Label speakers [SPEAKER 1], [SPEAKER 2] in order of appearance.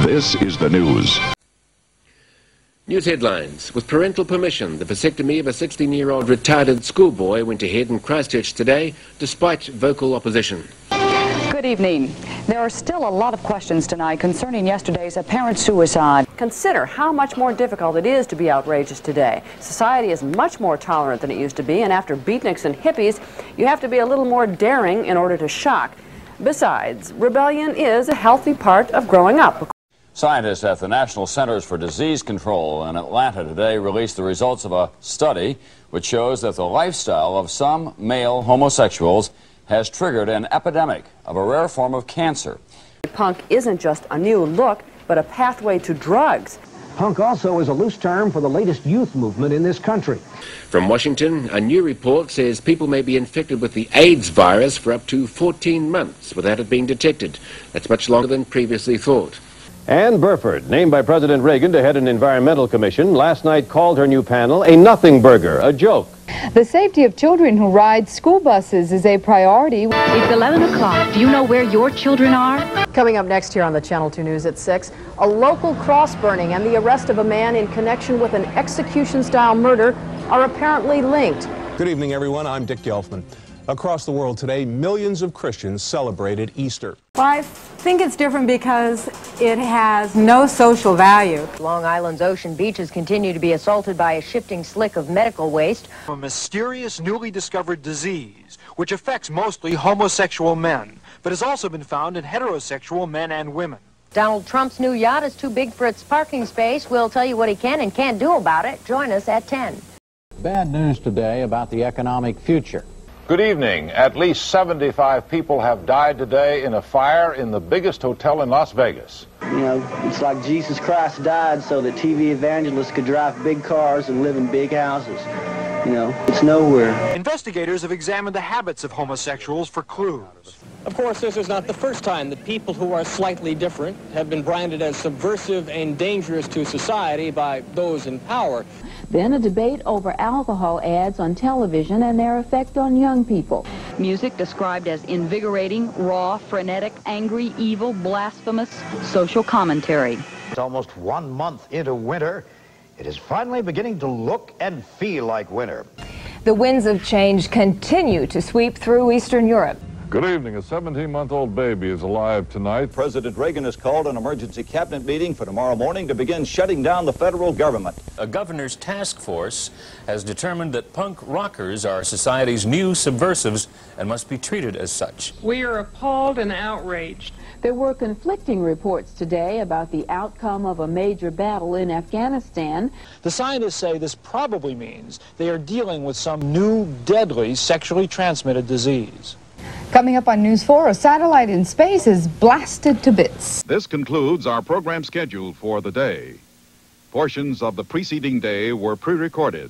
[SPEAKER 1] This is the news.
[SPEAKER 2] News headlines. With parental permission, the vasectomy of a 16-year-old retarded schoolboy went ahead in Christchurch today, despite vocal opposition.
[SPEAKER 3] Good evening. There are still a lot of questions tonight concerning yesterday's apparent suicide.
[SPEAKER 4] Consider how much more difficult it is to be outrageous today. Society is much more tolerant than it used to be, and after beatniks and hippies, you have to be a little more daring in order to shock. Besides, rebellion is a healthy part of growing up.
[SPEAKER 5] Scientists at the National Centers for Disease Control in Atlanta today released the results of a study which shows that the lifestyle of some male homosexuals has triggered an epidemic of a rare form of cancer.
[SPEAKER 4] Punk isn't just a new look, but a pathway to drugs.
[SPEAKER 6] Punk also is a loose term for the latest youth movement in this country.
[SPEAKER 2] From Washington, a new report says people may be infected with the AIDS virus for up to 14 months without it being detected. That's much longer than previously thought.
[SPEAKER 7] Ann Burford, named by President Reagan to head an environmental commission, last night called her new panel a nothing burger, a joke.
[SPEAKER 8] The safety of children who ride school buses is a priority.
[SPEAKER 9] It's 11 o'clock. Do you know where your children are?
[SPEAKER 10] Coming up next here on the Channel 2 News at 6, a local cross burning and the arrest of a man in connection with an execution-style murder are apparently linked.
[SPEAKER 11] Good evening, everyone. I'm Dick Gelfman. Across the world today, millions of Christians celebrated Easter.
[SPEAKER 12] Well, I think it's different because it has no social value.
[SPEAKER 13] Long Island's ocean beaches continue to be assaulted by a shifting slick of medical waste.
[SPEAKER 14] A mysterious newly discovered disease which affects mostly homosexual men, but has also been found in heterosexual men and women.
[SPEAKER 13] Donald Trump's new yacht is too big for its parking space. We'll tell you what he can and can't do about it. Join us at 10.
[SPEAKER 15] Bad news today about the economic future.
[SPEAKER 16] Good evening. At least 75 people have died today in a fire in the biggest hotel in Las Vegas.
[SPEAKER 17] You know, it's like Jesus Christ died so that TV evangelists could drive big cars and live in big houses. You know, it's nowhere.
[SPEAKER 14] Investigators have examined the habits of homosexuals for clues.
[SPEAKER 18] Of course, this is not the first time that people who are slightly different have been branded as subversive and dangerous to society by those in power.
[SPEAKER 8] Then a debate over alcohol ads on television and their effect on young people.
[SPEAKER 9] Music described as invigorating, raw, frenetic, angry, evil, blasphemous, social commentary.
[SPEAKER 19] It's almost 1 month into winter. It is finally beginning to look and feel like winter.
[SPEAKER 20] The winds of change continue to sweep through Eastern Europe.
[SPEAKER 21] Good evening. A 17-month-old baby is alive tonight.
[SPEAKER 22] President Reagan has called an emergency cabinet meeting for tomorrow morning to begin shutting down the federal government.
[SPEAKER 23] A governor's task force has determined that punk rockers are society's new subversives and must be treated as such.
[SPEAKER 24] We are appalled and outraged.
[SPEAKER 8] There were conflicting reports today about the outcome of a major battle in Afghanistan.
[SPEAKER 14] The scientists say this probably means they are dealing with some new deadly sexually transmitted disease.
[SPEAKER 8] Coming up on News 4, a satellite in space is blasted to bits.
[SPEAKER 1] This concludes our program schedule for the day. Portions of the preceding day were pre-recorded.